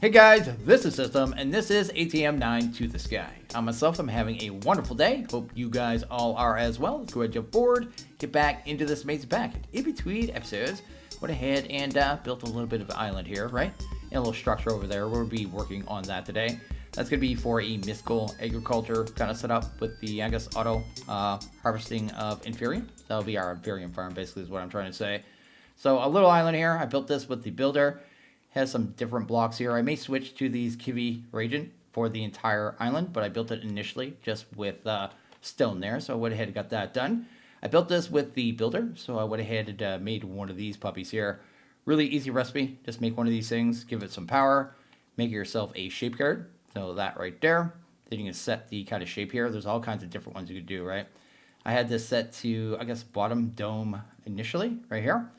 Hey guys, this is System, and this is ATM 9 to the Sky. I myself am having a wonderful day. Hope you guys all are as well. Let's go ahead and jump forward, get back into this amazing packet. In between episodes, went ahead and built a little bit of an island here, right? And a little structure over there. We'll be working on that today. That's going to be for a mystical agriculture kind of setup with the, I guess, auto harvesting of Inferium. That'll be our Inferium farm, basically, is what I'm trying to say. So a little island here. I built this with the builder. Has some different blocks here. I may switch to these Kiwi region for the entire island, but I built it initially just with stone there, so I went ahead and got that done. I built this with the builder, so I went ahead and made one of these puppies here. Really easy recipe. Just make one of these things, give it some power, make yourself a shape card. So that right there. Then you can set the kind of shape here. There's all kinds of different ones you could do, right? I had this set to, I guess, bottom dome initially, right here.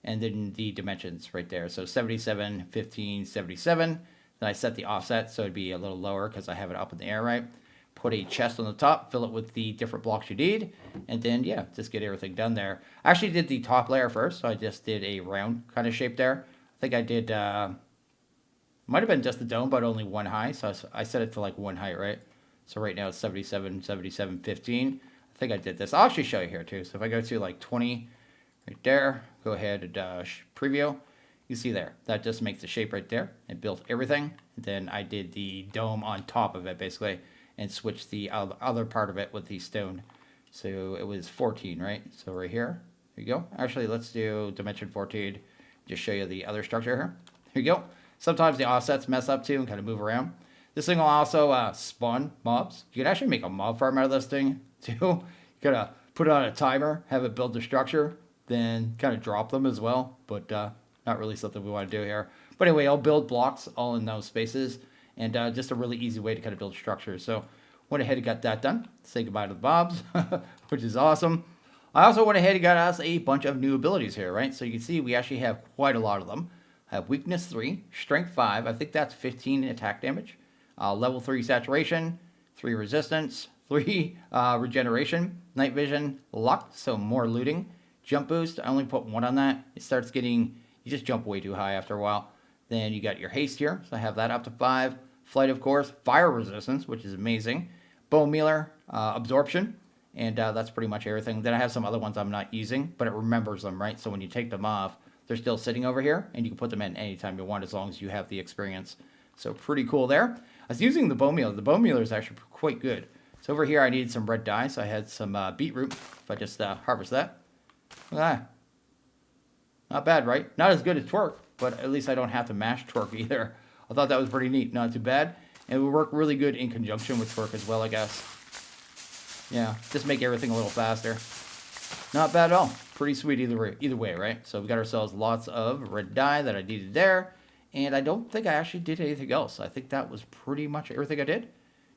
And then the dimensions right there. So 77, 15, 77. Then I set the offset so it'd be a little lower because I have it up in the air, right? Put a chest on the top, fill it with the different blocks you need. And then, yeah, just get everything done there. I actually did the top layer first. So I just did a round kind of shape there. I think I did, might have been just the dome, but only one high. So I set it to like one height, right? So right now it's 77, 77, 15. I think I did this. I'll actually show you here too. So if I go to like 20, right there, go ahead and preview. You see there, that just makes the shape right there. It built everything. Then I did the dome on top of it basically and switched the other part of it with the stone. So it was 14, right? So right here, there you go. Actually, let's do dimension 14. Just show you the other structure here. Here you go. Sometimes the offsets mess up too and kind of move around. This thing will also spawn mobs. You can actually make a mob farm out of this thing too. You gotta put it on a timer, have it build the structure, then kind of drop them as well, but not really something we want to do here. But anyway, I'll build blocks all in those spaces, and just a really easy way to kind of build structures. So went ahead and got that done. Say goodbye to the bobs, which is awesome. I also went ahead and got us a bunch of new abilities here, right? So you can see we actually have quite a lot of them. I have weakness 3, strength 5, I think that's 15 attack damage, level 3 saturation, 3 resistance, 3 regeneration, night vision, luck, so more looting. Jump boost, I only put 1 on that. It starts getting, you just jump way too high after a while. Then you got your haste here, so I have that up to 5. Flight, of course. Fire resistance, which is amazing. Bone mealer, absorption, and that's pretty much everything. Then I have some other ones I'm not using, but it remembers them, right? So when you take them off, they're still sitting over here, and you can put them in anytime you want as long as you have the experience. So pretty cool there. I was using the bone mealer. The bone mealer is actually quite good. So over here I needed some red dye, so I had some beetroot. If I just harvest that. Look at that. Not bad, right? Not as good as twerk, but at least I don't have to mash twerk either. I thought that was pretty neat. Not too bad. And it would work really good in conjunction with twerk as well, I guess. Yeah, just make everything a little faster. Not bad at all. Pretty sweet either way, right? So we got ourselves lots of red dye that I needed there. And I don't think I actually did anything else. I think that was pretty much everything I did.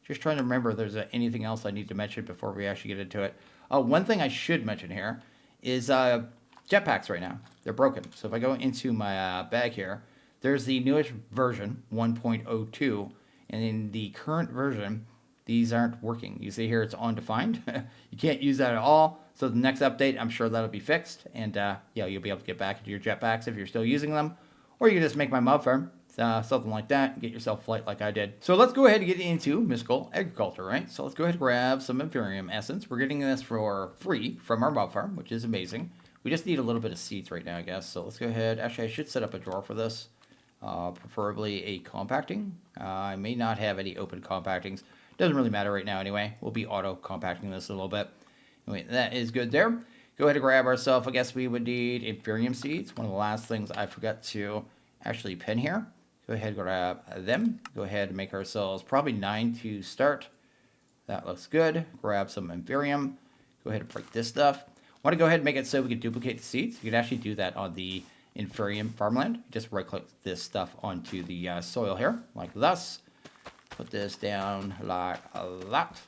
Just trying to remember if there's anything else I need to mention before we actually get into it. One thing I should mention here is jetpacks right now. They're broken. So if I go into my bag here, there's the newest version, 1.02. And in the current version, these aren't working. You see here it's undefined. You can't use that at all. So the next update, I'm sure that'll be fixed. And yeah, you'll be able to get back into your jetpacks if you're still using them. Or you can just make my mob farm, something like that, and get yourself flight like I did. So let's go ahead and get into mystical agriculture, right? So let's go ahead and grab some Inferium essence. We're getting this for free from our mob farm, which is amazing. We just need a little bit of seeds right now, I guess. So let's go ahead. Actually, I should set up a drawer for this, preferably a compacting. I may not have any open compactings. Doesn't really matter right now anyway. We'll be auto compacting this a little bit. Anyway, that is good there. Go ahead and grab ourselves, I guess we would need Inferium seeds. One of the last things I forgot to actually pin here. Go ahead and grab them. Go ahead and make ourselves probably 9 to start. That looks good. Grab some Inferium. Go ahead and break this stuff. Want to go ahead and make it so we can duplicate the seeds. You can actually do that on the Inferium farmland. Just right click this stuff onto the soil here, like thus. Put this down like that.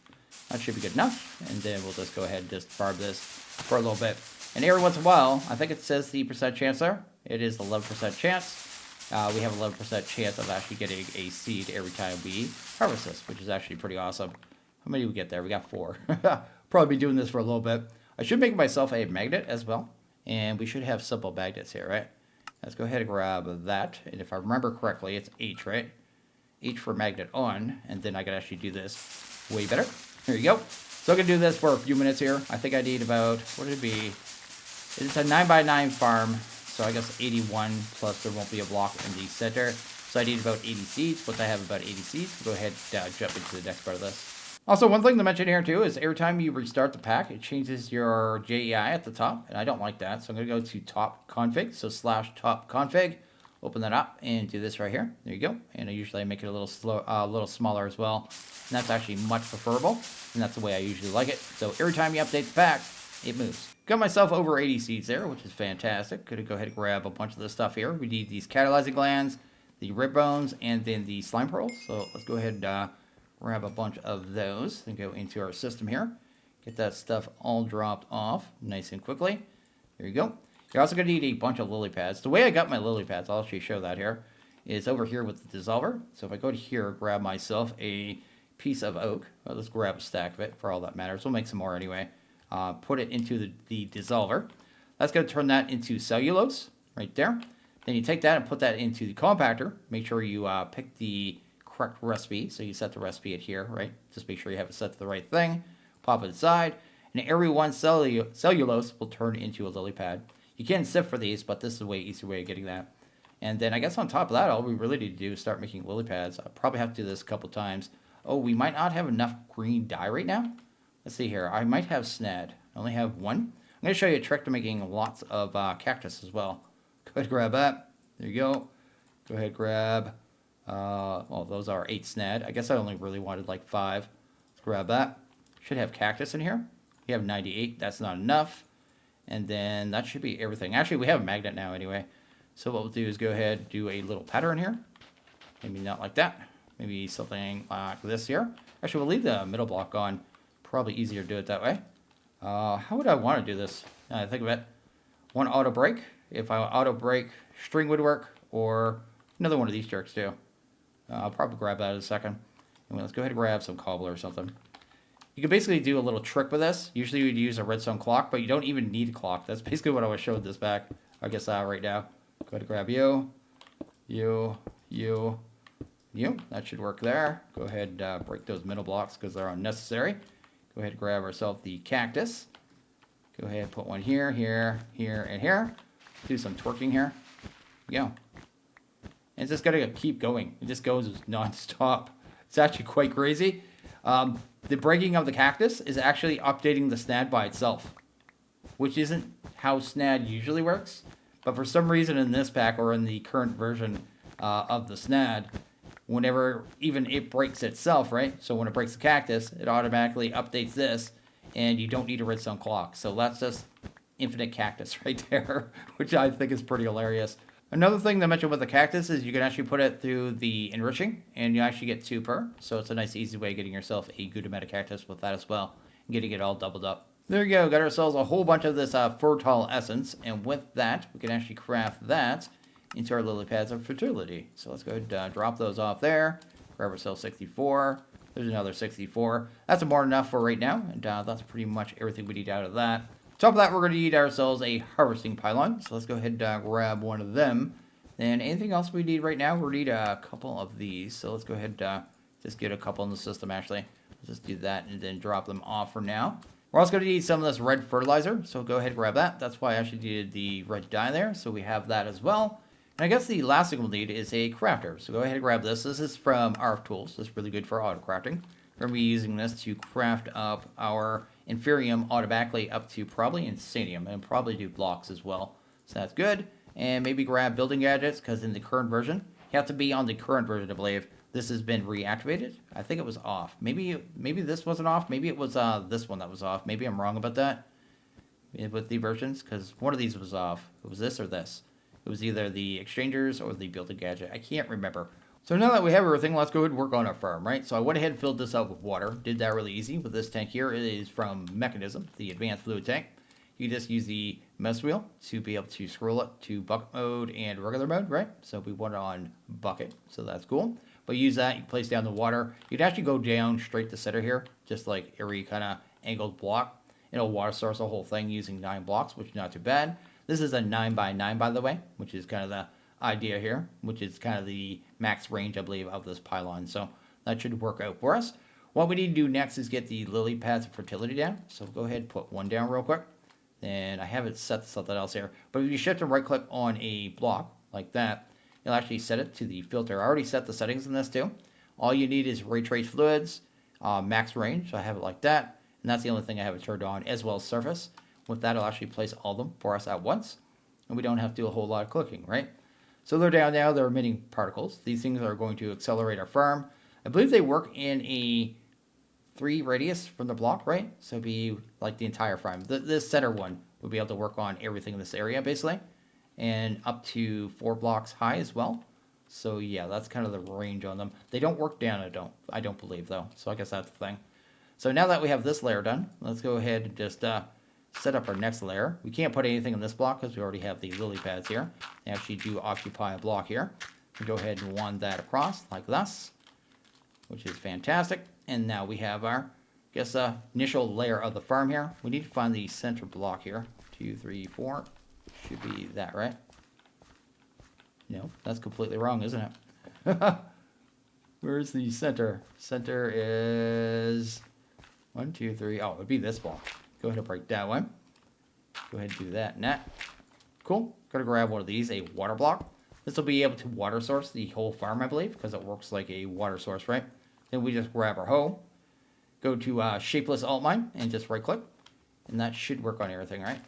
That should be good enough. And then we'll just go ahead and just farm this for a little bit. And every once in a while, I think it says the percent chance there. It is 11% chance. We have 11% chance of actually getting a seed every time we harvest this, which is actually pretty awesome. How many did we get there? We got 4. Probably be doing this for a little bit. I should make myself a magnet as well. And we should have simple magnets here, right? Let's go ahead and grab that. And if I remember correctly, it's H, right? H for magnet on, and then I can actually do this way better. There you go. So I'm going to do this for a few minutes here. I think I need about, what would it be? It's a 9x9 farm, so I guess 81, plus there won't be a block in the center. So I need about 80 seeds. Once I have about 80 seeds, go ahead and jump into the next part of this. Also, one thing to mention here too is every time you restart the pack, it changes your JEI at the top, and I don't like that. So I'm going to go to top config, so /top config. Open that up and do this right here. There you go. And I usually make it a little smaller as well. And that's actually much preferable. And that's the way I usually like it. So every time you update the pack, it moves. Got myself over 80 seeds there, which is fantastic. Gonna go ahead and grab a bunch of this stuff here. We need these catalyzing glands, the rib bones, and then the slime pearls. So let's go ahead and grab a bunch of those and go into our system here. Get that stuff all dropped off nice and quickly. There you go. You're also going to need a bunch of lily pads. The way I got my lily pads, I'll actually show that here, is over here with the dissolver. So if I go to here, grab myself a piece of oak. Well, let's grab a stack of it for all that matters. We'll make some more anyway. Put it into the dissolver. That's going to turn that into cellulose right there. Then you take that and put that into the compactor. Make sure you pick the correct recipe. So you set the recipe at here, right? Just make sure you have it set to the right thing. Pop it aside. And every one cellulose will turn into a lily pad. You can sift for these, but this is a way easier way of getting that. And then I guess on top of that, all we really need to do is start making lily pads. I'll probably have to do this a couple times. Oh, we might not have enough green dye right now. Let's see here. I might have snad. I only have one. I'm going to show you a trick to making lots of cactus as well. Go ahead and grab that. There you go. Go ahead and grab, well, those are 8 snad. I guess I only really wanted like 5. Let's grab that. Should have cactus in here. You have 98. That's not enough. And then that should be everything. Actually, we have a magnet now anyway. So what we'll do is go ahead and do a little pattern here. Maybe not like that. Maybe something like this here. Actually, we'll leave the middle block on. Probably easier to do it that way. How would I want to do this? Now I think of it. One auto break. If I auto break, string would work. Or another one of these jerks too. I'll probably grab that in a second. And let's go ahead and grab some cobble or something. You can basically do a little trick with this. Usually you'd use a redstone clock, but you don't even need a clock. That's basically what I was showing this back, I guess, right now. Go ahead and grab you. That should work there. Go ahead and break those middle blocks because they're unnecessary. Go ahead and grab ourselves the cactus. Go ahead and put one here, here, here, and here. Do some twerking here. There you go. And it's just got to keep going. It just goes non-stop. It's actually quite crazy. The breaking of the cactus is actually updating the snad by itself, which isn't how snad usually works. But for some reason in this pack or in the current version of the snad, whenever even it breaks itself, right? So when it breaks the cactus, it automatically updates this, and you don't need a redstone clock. So that's just infinite cactus right there, which I think is pretty hilarious. Another thing to mention with the cactus is you can actually put it through the enriching, and you actually get 2 per. So it's a nice, easy way of getting yourself a good amount of cactus with that as well, and getting it all doubled up. There you go. Got ourselves a whole bunch of this fertile essence, and with that, we can actually craft that into our lily pads of fertility. So let's go ahead and drop those off there. Grab ourselves 64. There's another 64. That's more than enough for right now, and that's pretty much everything we need out of that. On top of that, we're going to need ourselves a harvesting pylon. So let's go ahead and grab one of them. And anything else we need right now, we need a couple of these. So let's go ahead and just get a couple in the system, actually. Let's just do that and then drop them off for now. We're also going to need some of this red fertilizer. So go ahead and grab that. That's why I actually needed the red dye there. So we have that as well. And I guess the last thing we'll need is a crafter. So go ahead and grab this. This is from ARF Tools. This is really good for autocrafting. We're going to be using this to craft up our Inferium automatically up to probably Insanium, and probably do blocks as well. So that's good. And maybe grab building gadgets, because in the current version, you have to be on the current version, I believe. This has been reactivated. I think it was off. Maybe this wasn't off. Maybe it was this one that was off. Maybe I'm wrong about that with the versions, because one of these was off. It was this or this. It was either the exchangers or the building gadget. I can't remember. So now that we have everything, let's go ahead and work on our farm, right? So I went ahead and filled this up with water. Did that really easy with this tank here. It is from Mechanism, the advanced fluid tank. You just use the mouse wheel to be able to scroll it to bucket mode and regular mode, right? So we want it on bucket, so that's cool. But use that, you place down the water. You'd actually go down straight to center here, just like every kind of angled block. It'll water source the whole thing using 9 blocks, which is not too bad. This is a 9x9, by the way, which is kind of the idea here, which is kind of the max range, I believe, of this pylon. So that should work out for us. What we need to do next is get the lily pads of fertility down. So go ahead and put one down real quick. And I have it set to something else here. But if you shift and right click on a block like that, it'll actually set it to the filter. I already set the settings in this too. All you need is ray trace fluids, max range. So I have it like that. And that's the only thing I have it turned on, as well as surface. With that, it'll actually place all of them for us at once. And we don't have to do a whole lot of clicking, right? So they're down now. They're emitting particles. These things are going to accelerate our farm. I believe they work in a 3 radius from the block, right? So it'd be like the entire farm. This center one would be able to work on everything in this area, basically. And up to 4 blocks high as well. So yeah, that's kind of the range on them. They don't work down, I don't believe, though. So I guess that's the thing. So now that we have this layer done, let's go ahead and just set up our next layer. We can't put anything in this block because we already have the lily pads here. They actually do occupy a block here. We go ahead and wand that across like this, which is fantastic. And now we have our, initial layer of the farm here. We need to find the center block here. 2, 3, 4. Should be that, right? No, that's completely wrong, isn't it? Where's the center? Center is 1, 2, 3. Oh, it would be this block. Go ahead and break that one. Go ahead and do that and that. Cool. Gotta grab one of these, a water block. This will be able to water source the whole farm, I believe, because it works like a water source, right? Then we just grab our hoe, go to Shapeless Alt Mine, and just right click. And that should work on everything, right?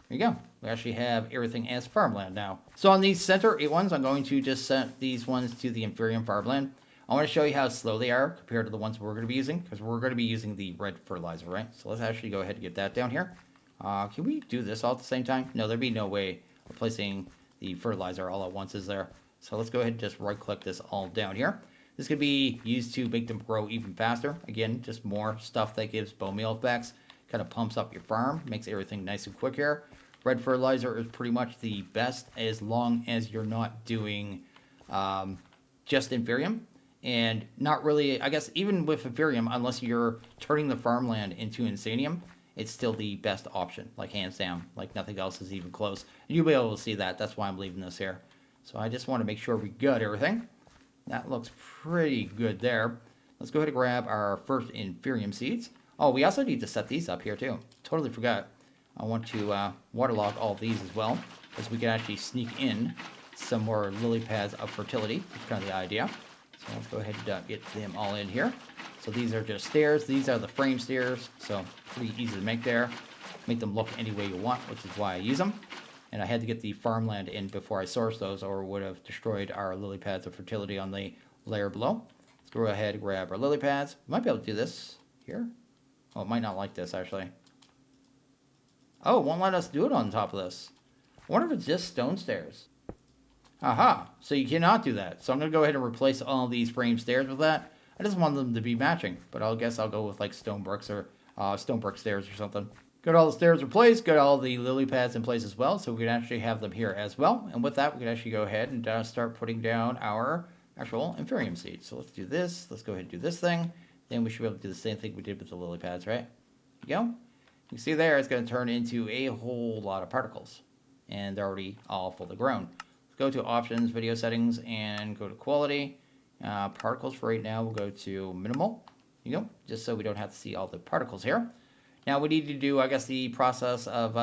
There you go. We actually have everything as farmland now. So on these center 8 ones, I'm going to just set these ones to the inferior farmland. I want to show you how slow they are compared to the ones we're going to be using, because we're going to be using the red fertilizer, right? So let's actually go ahead and get that down here. Can we do this all at the same time? No, there'd be no way of placing the fertilizer all at once, is there? So let's go ahead and just right click this all down here. This could be used to make them grow even faster. Again, just more stuff that gives bone meal effects. Kind of pumps up your farm, makes everything nice and quick here. Red fertilizer is pretty much the best as long as you're not doing just inferium. And not really, I guess, even with inferium, unless you're turning the farmland into insanium, it's still the best option, like hands down. Like nothing else is even close. And you'll be able to see that. That's why I'm leaving this here. So I just want to make sure we got everything. That looks pretty good there. Let's go ahead and grab our first inferium seeds. Oh, we also need to set these up here too. Totally forgot. I want to waterlog all these as well, because we can actually sneak in some more lily pads of fertility. That's kind of the idea. So let's go ahead and get them all in here. So these are just stairs. These are the frame stairs. So pretty easy to make there. Make them look any way you want, which is why I use them. And I had to get the farmland in before I sourced those, or would have destroyed our lily pads of fertility on the layer below. Let's go ahead and grab our lily pads. We might be able to do this here. Oh, it might not like this, actually. Oh, it won't let us do it on top of this. I wonder if it's just stone stairs. Aha, so you cannot do that. So I'm going to go ahead and replace all these frame stairs with that. I just want them to be matching, but I guess I'll go with like stone bricks or stone brick stairs or something. Got all the stairs replaced, got all the lily pads in place as well, so we can actually have them here as well. And with that, we can actually go ahead and start putting down our actual inferium seeds. So let's do this. Let's go ahead and do this thing. Then we should be able to do the same thing we did with the lily pads, right? There you go. You can see there, it's going to turn into a whole lot of particles. And they're already all fully grown. Let's go to options, video settings, and go to quality. Particles for right now, we'll go to minimal. There you go, just so we don't have to see all the particles here. Now we need to do, I guess, the process of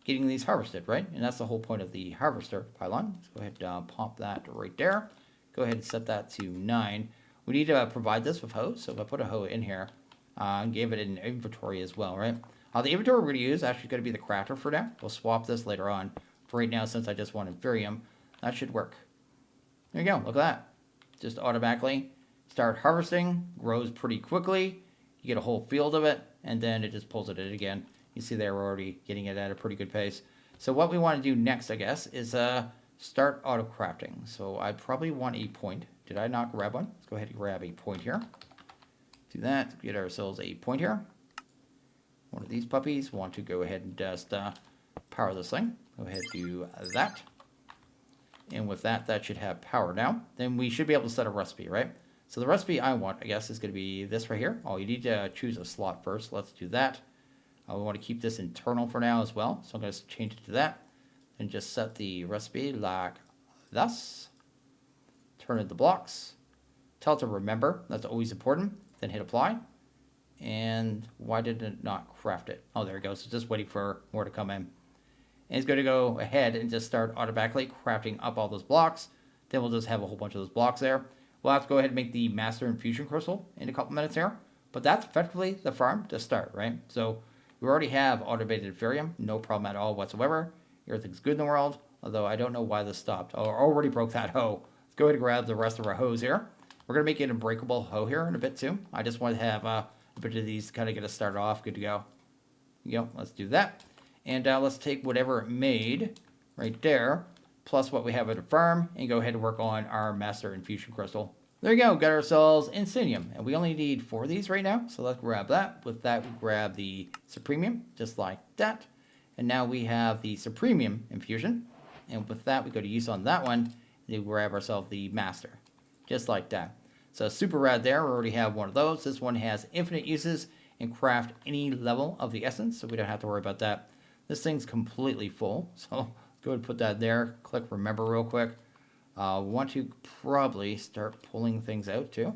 getting these harvested, right? And that's the whole point of the harvester pylon. Let's go ahead and pop that right there. Go ahead and set that to 9. We need to provide this with hoe, so if I put a hoe in here, and gave it an inventory as well, right? The inventory we're going to use is actually going to be the crafter for now. We'll swap this later on. For right now, since I just want inferium, that should work. There you go, look at that. Just automatically start harvesting, grows pretty quickly. You get a whole field of it, and then it just pulls it in again. You see there, we're already getting it at a pretty good pace. So what we want to do next, I guess, is start autocrafting. So I probably want a point. Did I not grab one? Let's go ahead and grab a point here. Do that, get ourselves a point here. One of these puppies. Want to go ahead and just power this thing. Go ahead and do that. And with that, that should have power now. Then we should be able to set a recipe, right? So the recipe I want, I guess, is going to be this right here. Oh, you need to choose a slot first. Let's do that. We want to keep this internal for now as well. So I'm going to change it to that. And just set the recipe like thus. Turn in the blocks. Tell it to remember. That's always important. Then hit apply. And why did it not craft it? Oh, there it goes. It's just waiting for more to come in. And it's going to go ahead and just start automatically crafting up all those blocks. Then we'll just have a whole bunch of those blocks there. We'll have to go ahead and make the master infusion crystal in a couple minutes here. But that's effectively the farm to start, right? So we already have automated Ethereum. No problem at all whatsoever. Everything's good in the world. Although I don't know why this stopped. Oh, I already broke that hoe. Let's go ahead and grab the rest of our hoes here. We're going to make it an unbreakable hoe here in a bit too. I just want to have a bit of these to kind of get us started off. Good to go. Yep, let's do that. And let's take whatever it made right there, plus what we have at the farm, and go ahead and work on our master infusion crystal. There you go, got ourselves Insanium, and we only need 4 of these right now, so let's grab that. With that, we grab the Supremium, just like that. And now we have the Supremium infusion, and with that, we go to use on that one, and then grab ourselves the Master, just like that. So super rad there, we already have one of those. This one has infinite uses and craft any level of the essence, so we don't have to worry about that. This thing's completely full, so go ahead and put that there. Click remember real quick. Want to probably start pulling things out too.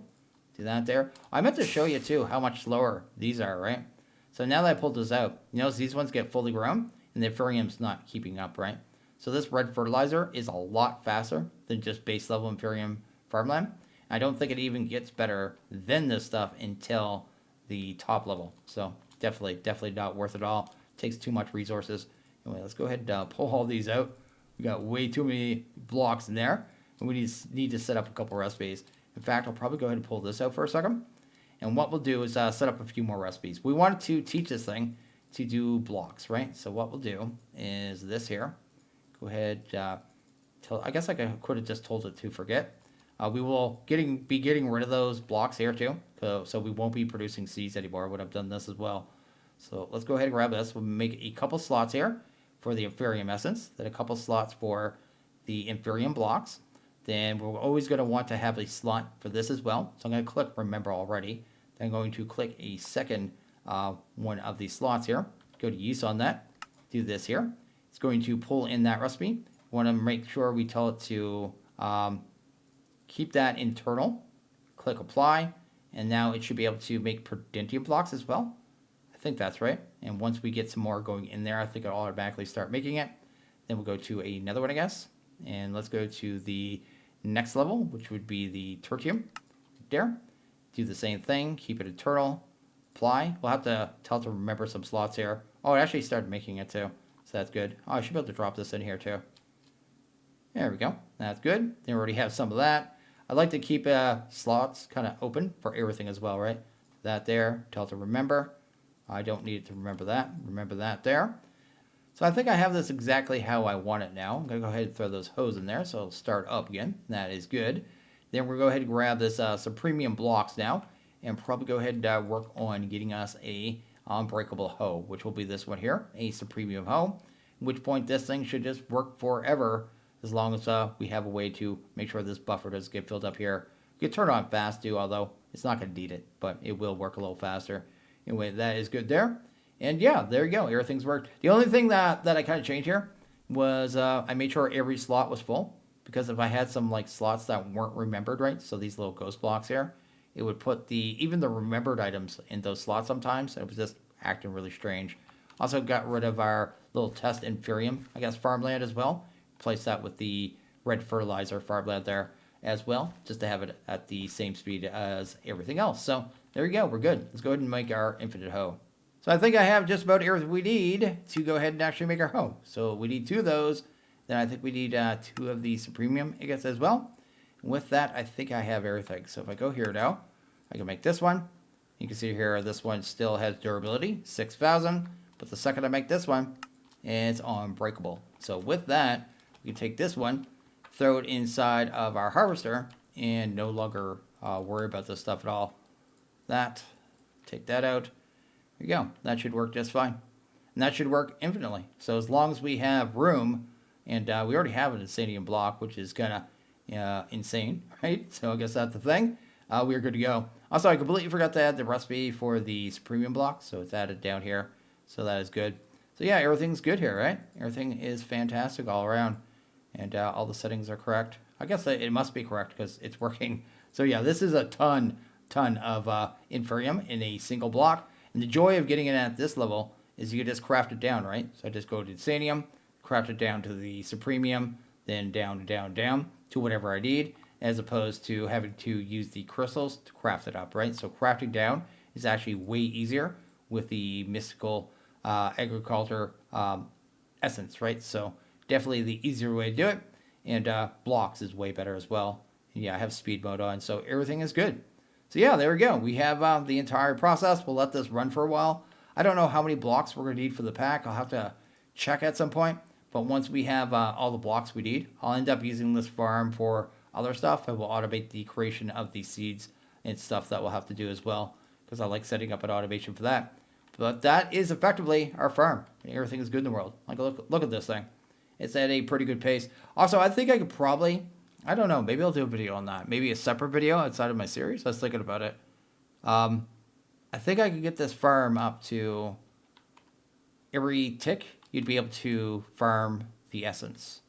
Do that there. I meant to show you too how much slower these are, right? So now that I pulled this out, you notice these ones get fully grown and the Ethereum's not keeping up, right? So this red fertilizer is a lot faster than just base level Ethereum farmland. I don't think it even gets better than this stuff until the top level. So definitely not worth it all. Takes too much resources. Anyway, let's go ahead and pull all these out. We got way too many blocks in there, and we need to set up a couple recipes. In fact, I'll probably go ahead and pull this out for a second. And what we'll do is set up a few more recipes. We wanted to teach this thing to do blocks, right? So what we'll do is this here. Go ahead. I guess I could have just told it to forget. We will be getting rid of those blocks here too, so we won't be producing seeds anymore when I've done this as well. So let's go ahead and grab this. We'll make a couple slots here for the Ethereum essence, then a couple slots for the Ethereum blocks. Then we're always going to want to have a slot for this as well. So I'm going to click remember already. Then I'm going to click a second one of these slots here. Go to use on that. Do this here. It's going to pull in that recipe. We want to make sure we tell it to keep that internal. Click apply. And now it should be able to make Prudentium blocks as well. I think that's right. And once we get some more going in there, I think it'll automatically start making it. Then we'll go to another one, I guess. And let's go to the next level, which would be the tertium. There. Do the same thing. Keep it internal. Apply. We'll have to tell it to remember some slots here. Oh, it actually started making it too. So that's good. Oh, I should be able to drop this in here too. There we go. That's good. Then we already have some of that. I'd like to keep slots kind of open for everything as well, right? That there. Tell it to remember. I don't need it to remember that. Remember that there. So I think I have this exactly how I want it now. I'm going to go ahead and throw those hoes in there so it'll start up again. That is good. Then we're going to go ahead and grab this some premium blocks now and probably go ahead and work on getting us a unbreakable hoe, which will be this one here, a supremium hoe, at which point this thing should just work forever as long as we have a way to make sure this buffer doesn't get filled up here. You can turn it on fast too, although it's not going to need it, but it will work a little faster. Anyway, that is good there. And yeah, there you go. Everything's worked. The only thing that I kind of changed here was I made sure every slot was full. Because if I had some like slots that weren't remembered right, so these little ghost blocks here, it would put even the remembered items in those slots sometimes. It was just acting really strange. Also got rid of our little test Inferium, I guess, farmland as well. Replaced that with the red fertilizer farmland there as well, just to have it at the same speed as everything else. So there you go, we're good. Let's go ahead and make our infinite hoe. So I think I have just about everything we need to go ahead and actually make our hoe. So we need 2 of those. Then I think we need 2 of the Supremium, I guess, as well. And with that, I think I have everything. So if I go here now, I can make this one. You can see here, this one still has durability, 6,000. But the second I make this one, it's unbreakable. So with that, we can take this one, throw it inside of our harvester, and no longer worry about this stuff at all. Take that out. There you go. That should work just fine. And that should work infinitely. So as long as we have room, and we already have an Insanium block, which is kind of insane, right? So I guess that's the thing. We're good to go. Also, I completely forgot to add the recipe for the Supremium block, so it's added down here. So that is good. So yeah, everything's good here, right? Everything is fantastic all around. And all the settings are correct. I guess it must be correct because it's working. So yeah, this is a ton of inferium in a single block. And the joy of getting it at this level is you can just craft it down, right? So I just go to Insanium, craft it down to the Supremium, then down to whatever I need, as opposed to having to use the crystals to craft it up, right? So crafting down is actually way easier with the mystical agriculture essence, right? So definitely the easier way to do it. And blocks is way better as well. And yeah, I have speed mode on, so everything is good. So yeah, there we go. We have the entire process. We'll let this run for a while. I don't know how many blocks we're going to need for the pack. I'll have to check at some point. But once we have all the blocks we need, I'll end up using this farm for other stuff. And we'll automate the creation of these seeds and stuff that we'll have to do as well, because I like setting up an automation for that. But that is effectively our farm. Everything is good in the world. Like, look at this thing. It's at a pretty good pace. Also, I think I could probably, I don't know, maybe I'll do a video on that. Maybe a separate video outside of my series. I was thinking about it. I think I could get this farm up to every tick, you'd be able to farm the essence.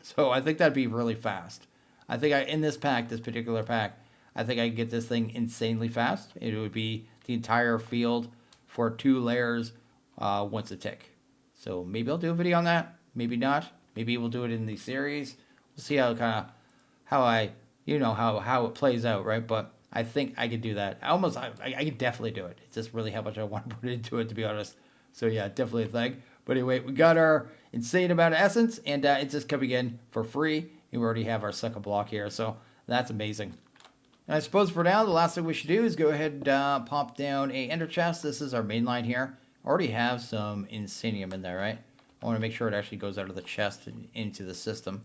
So I think that'd be really fast. I think in this pack, this particular pack, I think I could get this thing insanely fast. It would be the entire field for 2 layers once a tick. So maybe I'll do a video on that. Maybe not. Maybe we'll do it in the series. We'll see how how it plays out, right? But I think I could do that. I could definitely do it. It's just really how much I want to put into it, to be honest. So yeah, definitely a thing. But anyway, we got our insane amount of essence, and it's just coming in for free. And we already have our second block here, so that's amazing. And I suppose for now, the last thing we should do is go ahead and pop down a ender chest. This is our main line here. I already have some insanium in there, right? I want to make sure it actually goes out of the chest and into the system.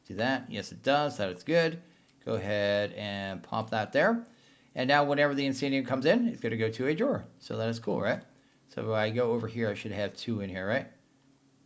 Do that. Yes, it does. That is good. Go ahead and pop that there. And now whenever the insanium comes in, it's going to go to a drawer. So that is cool, right? So if I go over here, I should have 2 in here, right?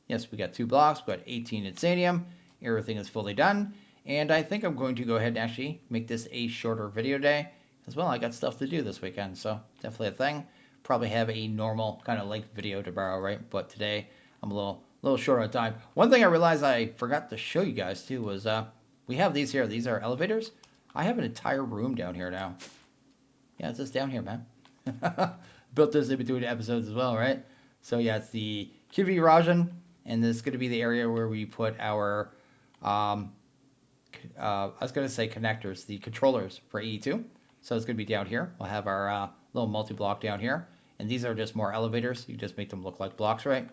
Yes, we got 2 blocks. We got 18 insanium. Everything is fully done. And I think I'm going to go ahead and actually make this a shorter video day as well. I got stuff to do this weekend, so definitely a thing. Probably have a normal kind of length video tomorrow, right? But today I'm a little short on time. One thing I realized I forgot to show you guys too was we have these here. These are elevators. I have an entire room down here now. Yeah, it's just down here, man. Built this in between episodes as well, right? So yeah, it's the QV Rajan, and this is going to be the area where we put our I was going to say connectors, the controllers for E2. So it's going to be down here. We'll have our little multi-block down here. And these are just more elevators. You just make them look like blocks, right?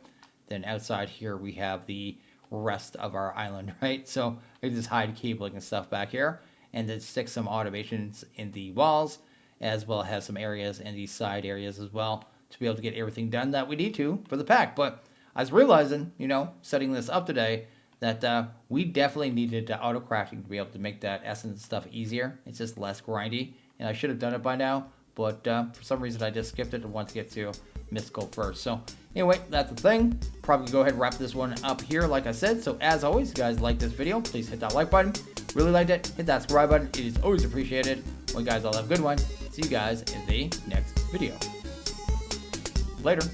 Then outside here, we have the rest of our island, right? So I can just hide cabling and stuff back here. And then stick some automations in the walls, as well as some areas in these side areas as well, to be able to get everything done that we need to for the pack. But I was realizing, setting this up today, that we definitely needed autocrafting to be able to make that essence stuff easier. It's just less grindy, and I should have done it by now, but for some reason I just skipped it and wanted to get to mystical first. So anyway, that's the thing. Probably go ahead and wrap this one up here, like I said. So as always, if you guys like this video, please hit that like button. Really liked it, hit that subscribe button. It is always appreciated. Well, you guys all have a good one. See you guys in the next video. Later.